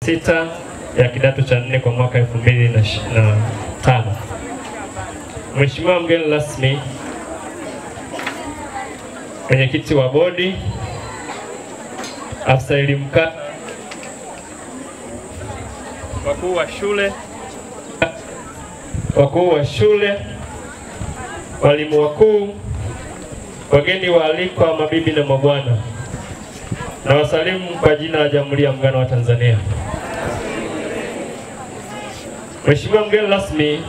6 ya kidato cha 4 kwa mwaka 2025. Mheshimiwa mgeni rasmi, mwenyekiti wa bodi, afisa elimu kata, wakuu wa shule, walimu wakuu, wageni waalikwa, mabibi na mabwana, na wasalimu kwa jina la Jamhuri ya Muungano wa Tanzania. Mheshimiwa mgeni rasmi,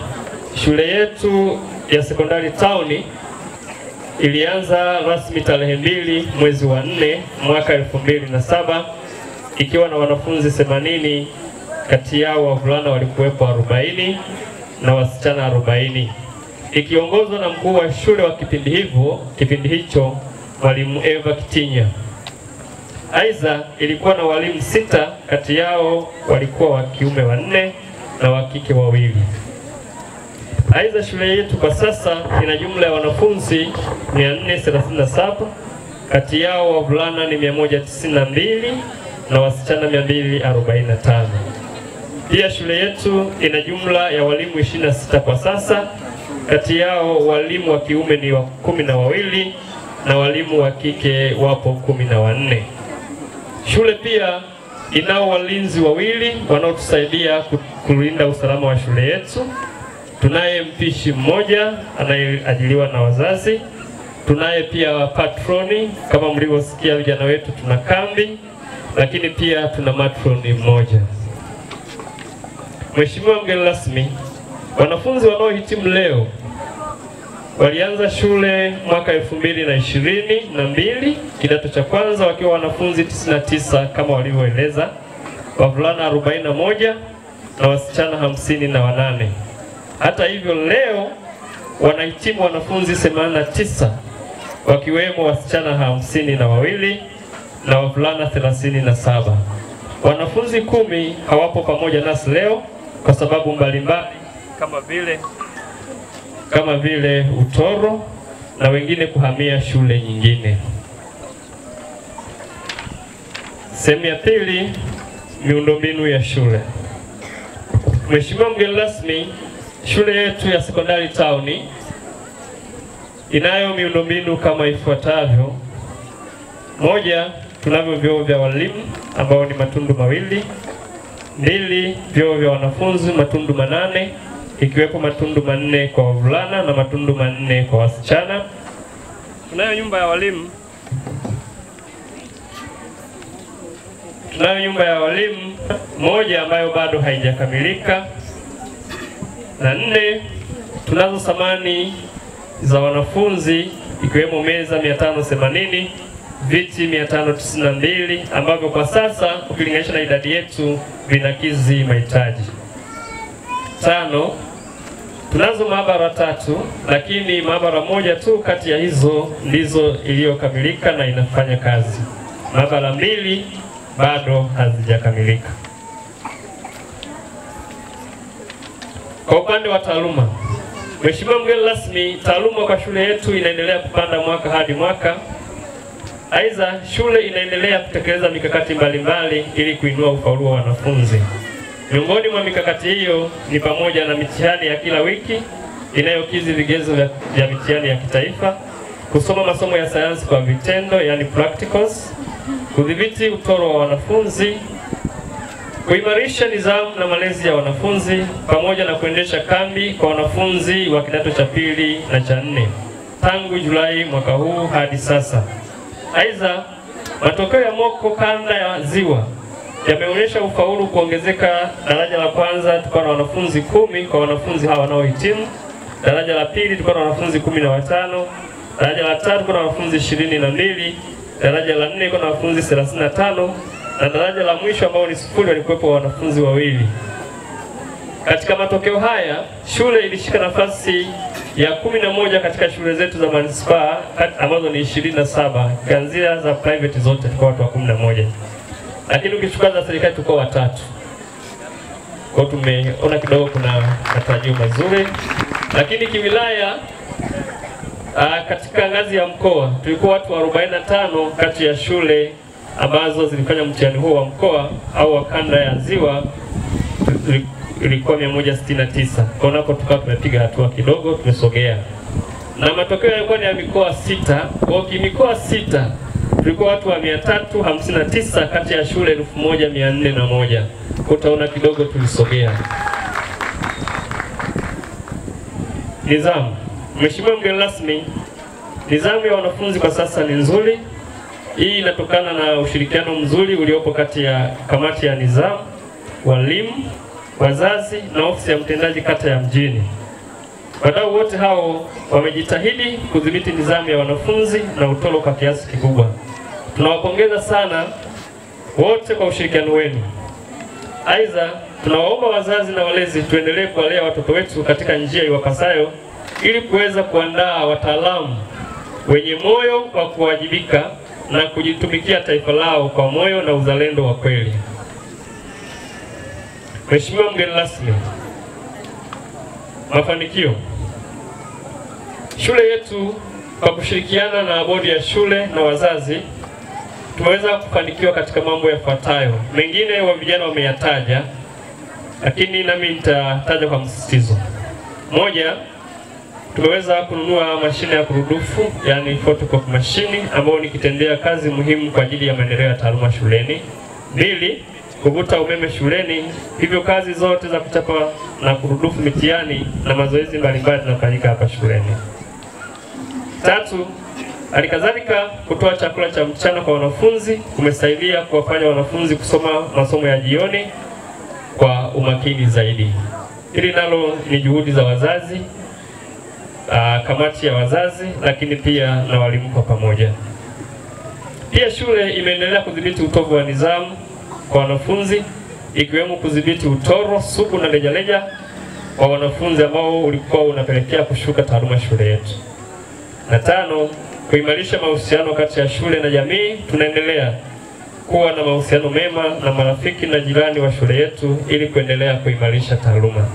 shule yetu ya sekondari Town ilianza rasmi tarehe 2 mwezi wa 4 mwaka 2007 ikiwa na wanafunzi 80, kati yao wavulana walikuwepo 40 na wasichana 40, ikiongozwa na mkuu wa shule wa kipindi hicho Mwalimu Eva Kitinya. Aidha, ilikuwa na walimu 6, kati yao walikuwa wa kiume 4 na wa kike 2. Aidha, shule yetu kwa sasa ina jumla ya wanafunzi 437, kati yao wavulana ni 192 na wasichana 245. Pia shule yetu ina jumla ya walimu 26 kwa sasa, kati yao walimu wa kiume ni 12 na walimu wa kike wapo 14. Shule pia inao walinzi 2 wanaotusaidia kulinda usalama wa shule yetu. Tunaye mpishi mmoja anayeajiriwa na wazazi. Tunaye pia patroni, kama mlivyosikia vijana wetu tuna kambi, lakini pia tuna matroni mmoja. Mheshimiwa mgeni rasmi, wanafunzi wanaohitimu leo walianza shule mwaka 2022 kidato cha kwanza wakiwa wanafunzi 99 kama walivyoeleza, wavulana 41 na wasichana 58. Hata hivyo leo wanahitimu wanafunzi 89 wakiwemo wasichana 52 na wavulana 37. Wanafunzi 10 hawapo pamoja nasi leo kwa sababu mbalimbali kama vile utoro na wengine kuhamia shule nyingine. Sehemu ya pili, miundombinu ya shule. Mheshimiwa mgeni rasmi, shule yetu ya sekondari Town inayo miundombinu kama ifuatavyo. 1, tunavyo vyoo vya walimu ambao ni matundu 2. 2, vyoo vya wanafunzi matundu 8 ikiwepo matundu 4 kwa wavulana na matundu 4 kwa wasichana. Tunayo nyumba ya walimu 1 ambayo bado haijakamilika. Na 4, tunazo samani za wanafunzi ikiwemo meza 580, viti 592 ambavyo kwa sasa ukilinganisha na idadi yetu vinakidhi mahitaji. 5, tunazo maabara 3, lakini maabara 1 tu kati ya hizo ndizo iliyokamilika na inafanya kazi. Maabara 2 bado hazijakamilika. Kwa upande wa taaluma, Mheshimiwa mgeni rasmi, taaluma kwa shule yetu inaendelea kupanda mwaka hadi mwaka. Aidha, shule inaendelea kutekeleza mikakati mbalimbali ili kuinua ufaulu wa wanafunzi. Miongoni mwa mikakati hiyo ni pamoja na mitihani ya kila wiki inayokidhi vigezo vya mitihani ya kitaifa, kusoma masomo ya sayansi kwa vitendo yani practicals, kudhibiti utoro wa wanafunzi, kuimarisha nidhamu na malezi ya wanafunzi, pamoja na kuendesha kambi kwa wanafunzi wa kidato cha 2 na cha 4 tangu Julai mwaka huu hadi sasa. Aidha, matokeo ya moko kanda ya Ziwa yameonyesha ufaulu kuongezeka. Daraja la kwanza tulikuwa na wanafunzi 10 kwa wanafunzi hawa wanaohitimu. Daraja la pili tulikuwa na wanafunzi 15. Daraja la 3 tulikuwa na wanafunzi 22. Daraja la 4 tulikuwa na wanafunzi 35. Na daraja la mwisho ambao ni 0 walikuwepo wanafunzi 2. Katika matokeo haya, shule ilishika nafasi ya 11 katika shule zetu za manispaa ambazo ni 27, kuanzia za private zote tulikuwa watu wa 11. Lakini ukichukua za serikali tulikuwa 3. Kwa tumeona kidogo kuna matarajio mazuri. Lakini kiwilaya, katika ngazi ya mkoa tulikuwa watu 45 kati ya shule ambazo zilifanya mtihani huo wa mkoa au wa kanda ya Ziwa ilikuwa 169. Kwa hapo tukawa tumepiga hatua kidogo, tumesogea. Na matokeo yalikuwa ni ya mikoa 6. Kwa mikoa 6 tulikuwa watu wa 359 kati ya shule 1401. Utaona kidogo tulisogea. Nizamu. Mheshimiwa mgeni rasmi, nizamu ya wanafunzi kwa sasa ni nzuri. Hii inatokana na ushirikiano mzuri uliopo kati ya kamati ya nizamu, walimu, wazazi na ofisi ya mtendaji kata ya Mjini. Wadau wote hao wamejitahidi kudhibiti nizamu ya wanafunzi na utoro kwa kiasi kikubwa. Tunawapongeza sana wote kwa ushirikiano wenu. Aidha, tunawaomba wazazi na walezi tuendelee kuwalea watoto wetu katika njia iwapasayo ili kuweza kuandaa wataalamu wenye moyo wa kuwajibika na kujitumikia taifa lao kwa moyo na uzalendo wa kweli. Mheshimiwa mgeni rasmi, mafanikio. Shule yetu kwa kushirikiana na bodi ya shule na wazazi tumeweza kufanikiwa katika mambo yafuatayo. Mengine wa vijana wameyataja, lakini nami nitataja kwa msisitizo. Moja, tumeweza kununua mashine ya kurudufu, yani photocopy machine, ambayo ni kitendea kazi muhimu kwa ajili ya maendeleo ya taaluma shuleni. 2, kuvuta umeme shuleni, hivyo kazi zote za kuchapa na kurudufu mitihani na mazoezi mbalimbali zinafanyika hapa shuleni. 3, halikadhalika kutoa chakula cha mchana kwa wanafunzi kumesaidia kuwafanya wanafunzi kusoma masomo ya jioni kwa umakini zaidi. Hili nalo ni juhudi za wazazi, kamati ya wazazi, lakini pia na walimu kwa pamoja. Pia shule imeendelea kudhibiti utovu wa nidhamu kwa wanafunzi, ikiwemo kudhibiti utoro, sugu na lejaleja wa wanafunzi ambao ulikuwa unapelekea kushuka taaluma shule yetu. Na 5, kuimarisha mahusiano kati ya shule na jamii. Tunaendelea kuwa na mahusiano mema na marafiki na jirani wa shule yetu ili kuendelea kuimarisha taaluma.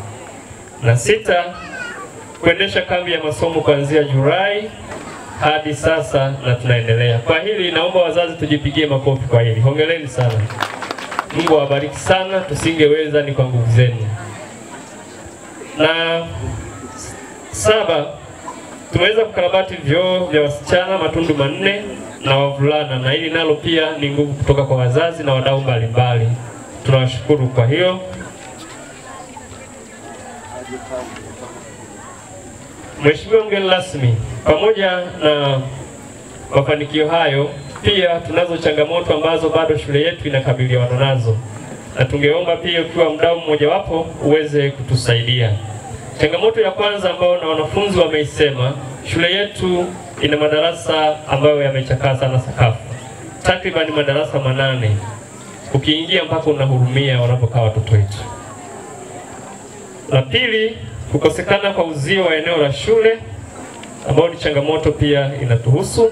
Na 6, kuendesha kambi ya masomo kuanzia Julai hadi sasa na tunaendelea. Kwa hili naomba wazazi tujipigie makofi kwa hili. Hongereni sana. Mungu awabariki sana, tusingeweza ni kwa nguvu zenu. Na 7, tumeweza kukarabati vyoo vya wasichana matundu 4 na wavulana, na hili nalo pia ni nguvu kutoka kwa wazazi na wadau mbalimbali. Tunawashukuru kwa hiyo. Mheshimiwa mgeni rasmi, pamoja na mafanikio hayo, pia tunazo changamoto ambazo bado shule yetu inakabiliana nazo, na tungeomba pia ukiwa mdau mmoja wapo uweze kutusaidia. Changamoto ya kwanza ambayo na wanafunzi wameisema, shule yetu ina madarasa ambayo yamechakaa sana sakafu. Takriban madarasa 8. Ukiingia mpaka unahurumia wanapokaa watoto wetu. La pili, kukosekana kwa uzio wa eneo la shule ambao ni changamoto pia inatuhusu.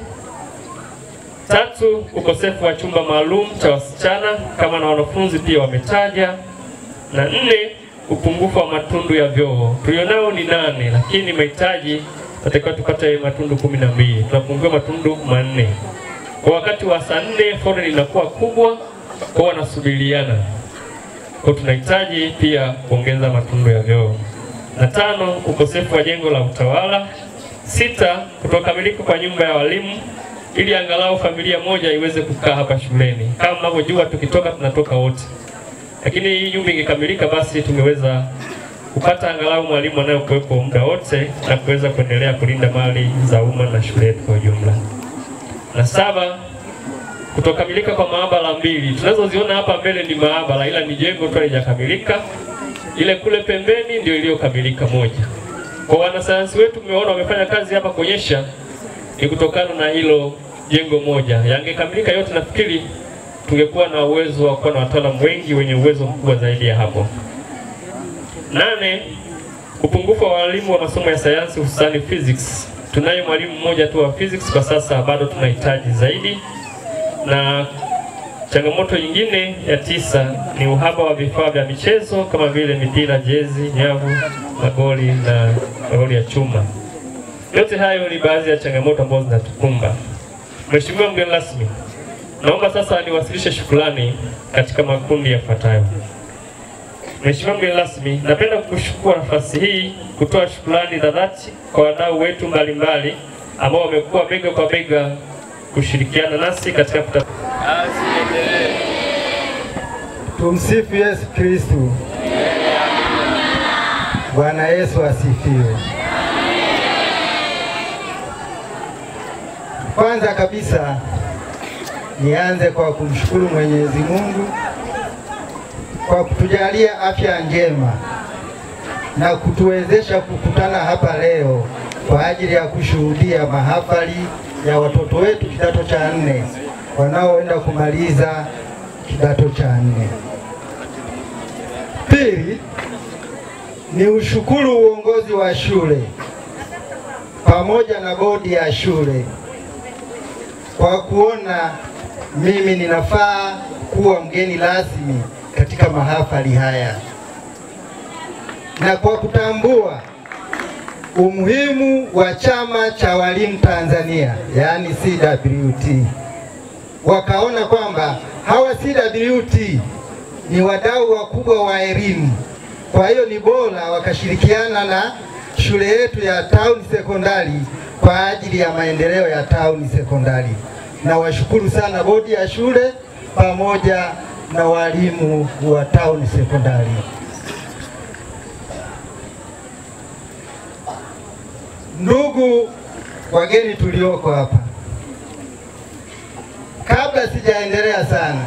3, ukosefu wa chumba maalum cha wasichana kama na wanafunzi pia wametaja. Na 4, upungufu wa matundu ya vyoo. Tulionao ni 8, lakini mahitaji tutakiwa tupate matundu 12. Tunapungua matundu 4. Kwa wakati wa saa 4 foleni inakuwa kubwa, kwa wanasubiriana. Kwa tunahitaji pia kuongeza matundu ya vyoo. Na 5, ukosefu wa jengo la utawala. 6, kutokamilika kwa nyumba ya walimu ili angalau familia moja iweze kukaa hapa shuleni. Kama mnavyojua tukitoka tunatoka wote. Lakini hii nyumba ingekamilika basi tungeweza kupata angalau mwalimu anayekuwepo muda wote na kuweza kuendelea kulinda mali za umma na shule yetu kwa ujumla. Na 7, kutokamilika kwa maabara 2. Tunazoziona hapa mbele ni maabara, ila ni jengo tu halijakamilika. Ile kule pembeni ndio iliyokamilika moja. Kwa wanasayansi wetu mmeona wamefanya kazi hapa kuonyesha ni kutokana na hilo jengo moja. Yangekamilika yote nafikiri tungekuwa na uwezo wa kuwa na wataalamu wengi wenye uwezo mkubwa zaidi ya hapo. 8, upungufu wa walimu wa masomo ya sayansi hususani physics. Tunaye mwalimu mmoja tu wa physics kwa sasa, bado tunahitaji zaidi. Na changamoto nyingine ya 9 ni uhaba wa vifaa vya michezo kama vile mipira, jezi, nyavu, magoli na magoli ya chuma. Yote hayo ni baadhi ya changamoto ambazo zinatukumba. Mheshimiwa mgeni rasmi, Naomba sasa niwasilishe shukrani katika makundi yafuatayo. Mheshimiwa mgeni rasmi, napenda kukushukuru nafasi hii kutoa shukrani za dhati kwa wadau wetu mbalimbali ambao wamekuwa bega kwa bega kushirikiana nasi katika Tumsifu Yesu Kristo. Bwana Yesu asifiwe. Kwanza kabisa nianze kwa kumshukuru Mwenyezi Mungu kwa kutujalia afya njema na kutuwezesha kukutana hapa leo kwa ajili ya kushuhudia mahafali ya watoto wetu kidato cha 4 wanaoenda kumaliza kidato cha 4. Pili, ni ushukuru uongozi wa shule pamoja na bodi ya shule kwa kuona mimi ninafaa kuwa mgeni rasmi katika mahafali haya na kwa kutambua umuhimu wa Chama cha Walimu Tanzania, yaani CWT. Wakaona kwamba hawa CWT ni wadau wakubwa wa elimu, kwa hiyo ni bora wakashirikiana na shule yetu ya Town Sekondari kwa ajili ya maendeleo ya Town Sekondari. Na washukuru sana bodi ya shule pamoja na walimu wa Town Sekondari. Ndugu wageni tulioko hapa, kabla sijaendelea sana,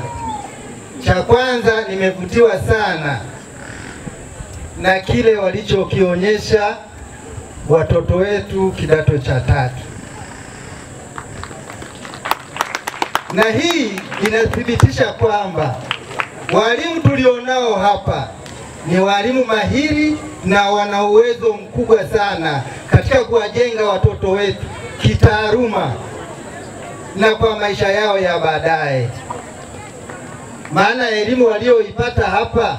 cha kwanza nimevutiwa sana na kile walichokionyesha watoto wetu kidato cha 3. Na hii inathibitisha kwamba walimu tulionao hapa ni walimu mahiri na wana uwezo mkubwa sana katika kuwajenga watoto wetu kitaaluma na kwa maisha yao ya baadaye. Maana elimu walioipata hapa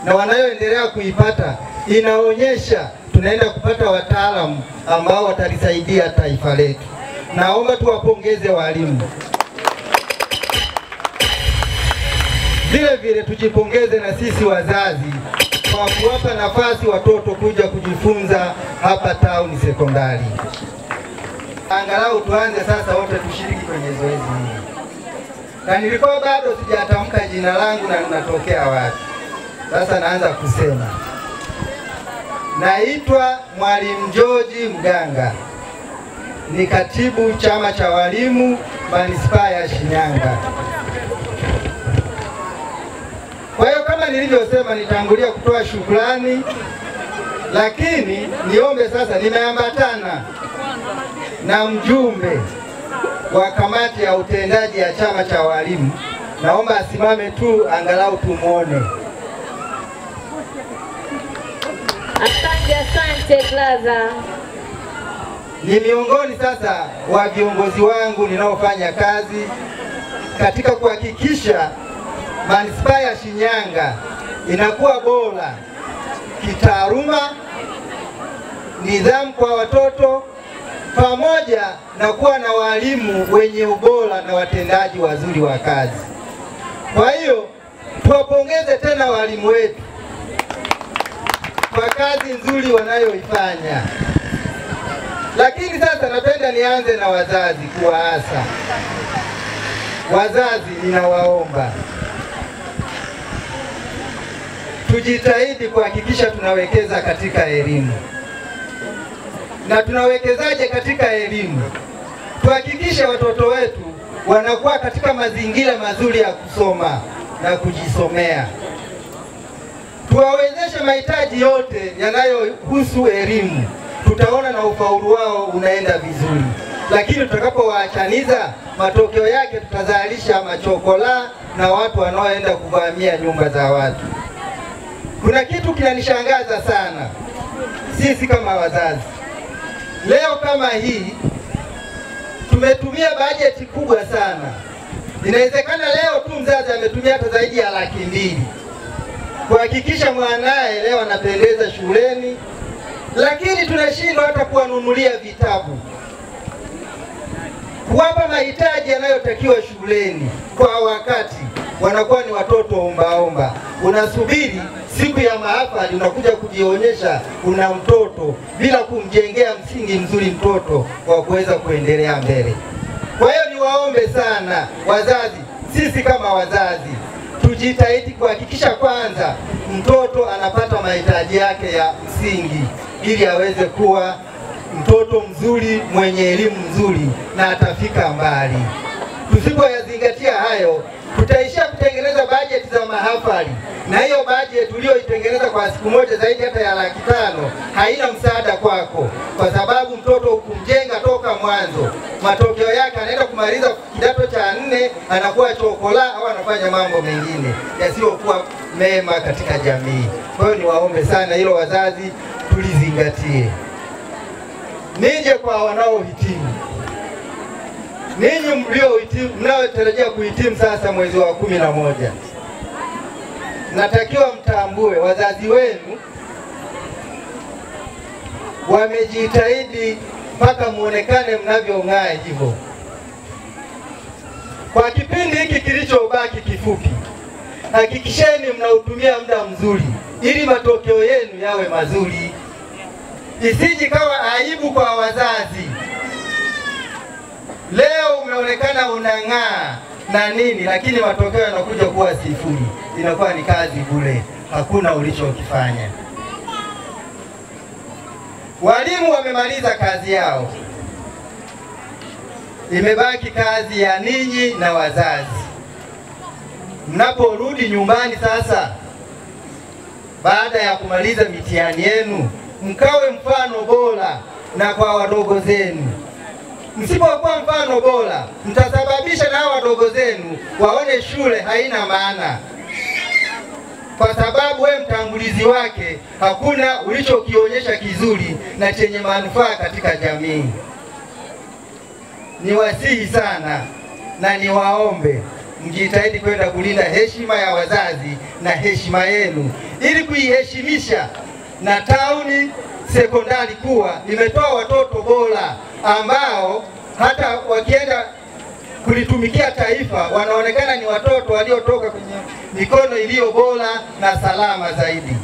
na wanayoendelea kuipata inaonyesha tunaenda kupata wataalamu ambao watalisaidia taifa letu. Naomba tuwapongeze walimu. Vile vile tujipongeze na sisi wazazi kwa kuwapa nafasi watoto kuja kujifunza hapa Town Sekondari. Angalau tuanze sasa wote tushiriki kwenye zoezi hili. Na nilikuwa bado sijatamka jina langu na ninatokea wapi. Sasa naanza kusema. Naitwa Mwalimu George Mganga. Ni katibu Chama cha Walimu Manispaa ya Shinyanga. Kwa hiyo kama nilivyosema, nitangulia kutoa shukrani, lakini niombe sasa, nimeambatana na mjumbe wa kamati ya utendaji ya Chama cha Walimu. Naomba asimame tu angalau tumuone. Asante Plaza. Ni miongoni sasa wa viongozi wangu ninaofanya kazi katika kuhakikisha Manispaa ya Shinyanga inakuwa bora kitaaluma, nidhamu kwa watoto, pamoja na kuwa na walimu wenye ubora na watendaji wazuri wa kazi. Kwa hiyo tuwapongeze tena walimu wetu kwa kazi nzuri wanayoifanya. Lakini sasa napenda nianze na wazazi kuwaasa. Wazazi, ninawaomba tujitahidi kuhakikisha tunawekeza katika elimu. Na tunawekezaje katika elimu? Tuhakikishe watoto wetu wanakuwa katika mazingira mazuri ya kusoma na kujisomea. Tuwawezeshe mahitaji yote yanayohusu elimu. Tutaona na ufaulu wao unaenda vizuri. Lakini tutakapowaachaniza, matokeo yake tutazalisha machokola na watu wanaoenda kuvamia nyumba za watu. Kuna kitu kinanishangaza sana sisi kama wazazi. Leo kama hii tumetumia bajeti kubwa sana. Inawezekana leo tu mzazi ametumia hata zaidi ya $200,000 kuhakikisha mwanae leo anapendeza shuleni, lakini tunashindwa hata kuwanunulia vitabu. kuwapa mahitaji yanayotakiwa shuleni kwa wakati. Wanakuwa ni watoto ombaomba. Unasubiri siku ya mahafali, unakuja kujionyesha una mtoto bila kumjengea msingi mzuri mtoto wa kuweza kuendelea mbele. Kwa hiyo niwaombe sana wazazi, sisi kama wazazi tujitahidi kuhakikisha kwanza mtoto anapata mahitaji yake ya msingi ili aweze kuwa mtoto mzuri mwenye elimu nzuri na atafika mbali. Tusipoyazingatia hayo, tutaishia kutengeneza bajeti za mahafali, na hiyo bajeti tuliyoitengeneza kwa siku moja zaidi hata ya $500 haina msaada kwako, kwa sababu mtoto kumjenga toka mwanzo, matokeo yake anaenda kumaliza kidato cha 4 anakuwa chokola au anafanya mambo mengine yasiyokuwa mema katika jamii. Kwa hiyo niwaombe sana hilo wazazi tulizingatie. Nije kwa wanaohitimu. Ninyi mnaotarajia kuhitimu sasa mwezi wa 11. Natakiwa mtambue wazazi wenu wamejitahidi mpaka muonekane mnavyong'aa hivyo. Kwa kipindi hiki kilichobaki kifupi, hakikisheni mnautumia muda mzuri ili matokeo yenu yawe mazuri. Isiji kawa aibu kwa wazazi. Leo umeonekana unang'aa na nini, lakini matokeo yanakuja kuwa sifuri. Inakuwa ni kazi bure, hakuna ulichokifanya. Walimu wamemaliza kazi yao, imebaki kazi ya ninyi na wazazi. Mnaporudi nyumbani sasa, baada ya kumaliza mitihani yenu, mkawe mfano bora na kwa wadogo zenu. Msipokuwa mfano bora, mtasababisha na wadogo zenu waone shule haina maana, kwa sababu wewe mtangulizi wake hakuna ulichokionyesha kizuri na chenye manufaa katika jamii. Niwasihi sana na niwaombe mjitahidi kwenda kulinda heshima ya wazazi na heshima yenu, ili kuiheshimisha na tauni sekondari kuwa imetoa watoto bora ambao hata wakienda kulitumikia taifa wanaonekana ni watoto waliotoka kwenye mikono iliyo bora na salama zaidi.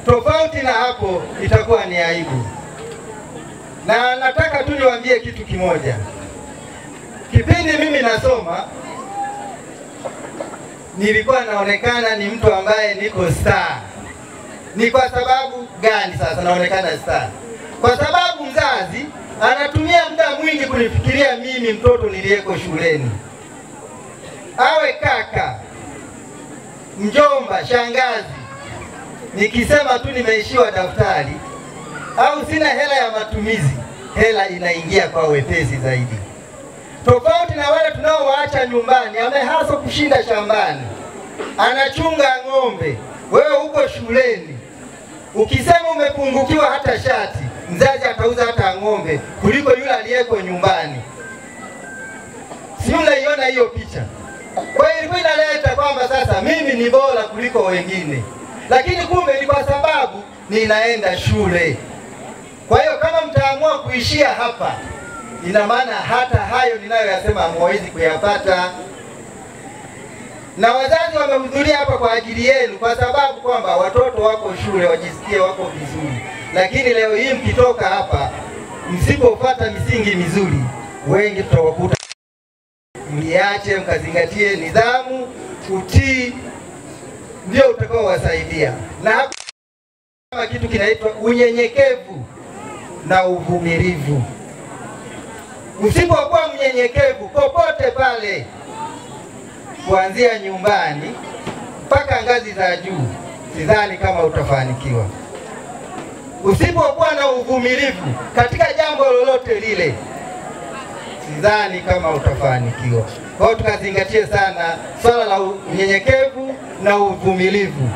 Tofauti na hapo itakuwa ni aibu. Na nataka tu niwaambie kitu kimoja. Kipindi mimi nasoma nilikuwa naonekana ni mtu ambaye niko star. Ni kwa sababu gani sasa naonekana star? Kwa sababu mzazi anatumia muda mwingi kunifikiria mimi mtoto niliyeko shuleni. Awe kaka, mjomba, shangazi. Nikisema tu nimeishiwa daftari au sina hela ya matumizi, hela inaingia kwa wepesi zaidi. Tofauti na wale tunaowaacha nyumbani, amehasa kushinda shambani, anachunga ng'ombe, wewe uko shuleni. Ukisema umepungukiwa hata shati, mzazi atauza hata ng'ombe kuliko yule aliyeko nyumbani. Si unaiona hiyo picha? Kwa hiyo ilikuwa inaleta kwamba sasa mimi ni bora kuliko wengine, lakini kumbe ni kwa sababu ninaenda shule. Kwa hiyo kama mtaamua kuishia hapa, ina maana hata hayo ninayoyasema hamwezi kuyapata. Na wazazi wamehudhuria hapa kwa ajili yenu, kwa sababu kwamba watoto wako shule wajisikie wako vizuri. Lakini leo hii mkitoka hapa, msipofuata misingi mizuri, wengi tutawakuta. Mliache mkazingatie nidhamu, utii, ndio utakao wasaidia. Na hapa kama kitu kinaitwa unyenyekevu na uvumilivu. Usipokuwa mnyenyekevu popote pale, kuanzia nyumbani mpaka ngazi za juu, sidhani kama utafanikiwa. Usipokuwa na uvumilivu katika jambo lolote lile, sidhani kama utafanikiwa. Kwa hiyo tukazingatie sana swala la unyenyekevu na uvumilivu.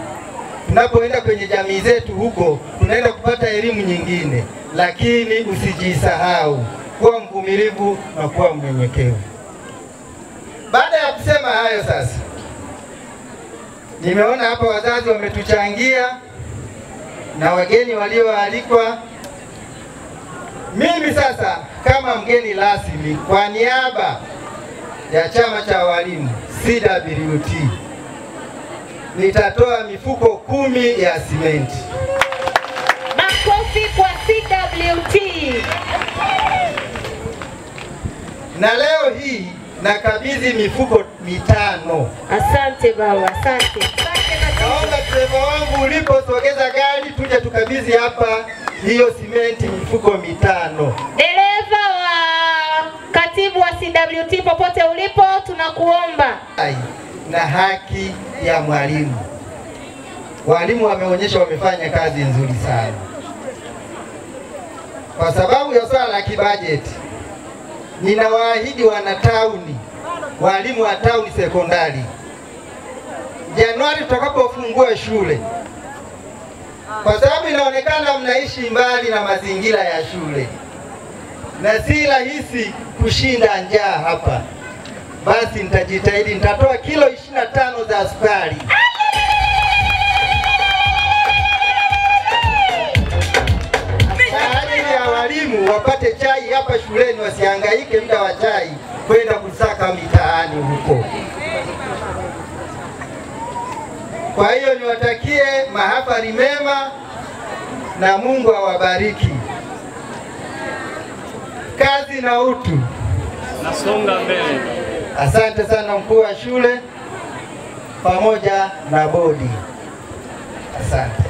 Tunapoenda kwenye jamii zetu huko, tunaenda kupata elimu nyingine, lakini usijisahau kuwa mvumilivu na kuwa mnyenyekevu. Baada ya kusema hayo sasa, nimeona hapa wazazi wametuchangia na wageni walioalikwa. Mimi sasa kama mgeni rasmi kwa niaba ya chama cha walimu CWT nitatoa mifuko 10 ya simenti. Makofi kwa CWT. Na leo hii nakabidhi mifuko 5. Asante baba, asante. Naomba dereva wangu uliposogeza gari tuje tukabidhi hapa hiyo simenti mifuko 5. Dereva wa katibu wa CWT popote ulipo tunakuomba. Na haki ya mwalimu. Walimu wameonyesha wamefanya kazi nzuri sana. Kwa sababu ya swala la kibajeti, ninawaahidi wanatauni, walimu wa tauni sekondari, Januari tutakapofungua shule, kwa sababu inaonekana mnaishi mbali na mazingira ya shule na si rahisi kushinda njaa hapa, basi nitajitahidi, nitatoa kilo 25 za sukari. Walimu wapate chai hapa shuleni, wasihangaike muda wa chai kwenda kusaka mitaani huko. Kwa hiyo niwatakie mahafali mema na Mungu awabariki. Kazi na utu. Nasonga mbele. Asante sana mkuu wa shule pamoja na bodi. Asante.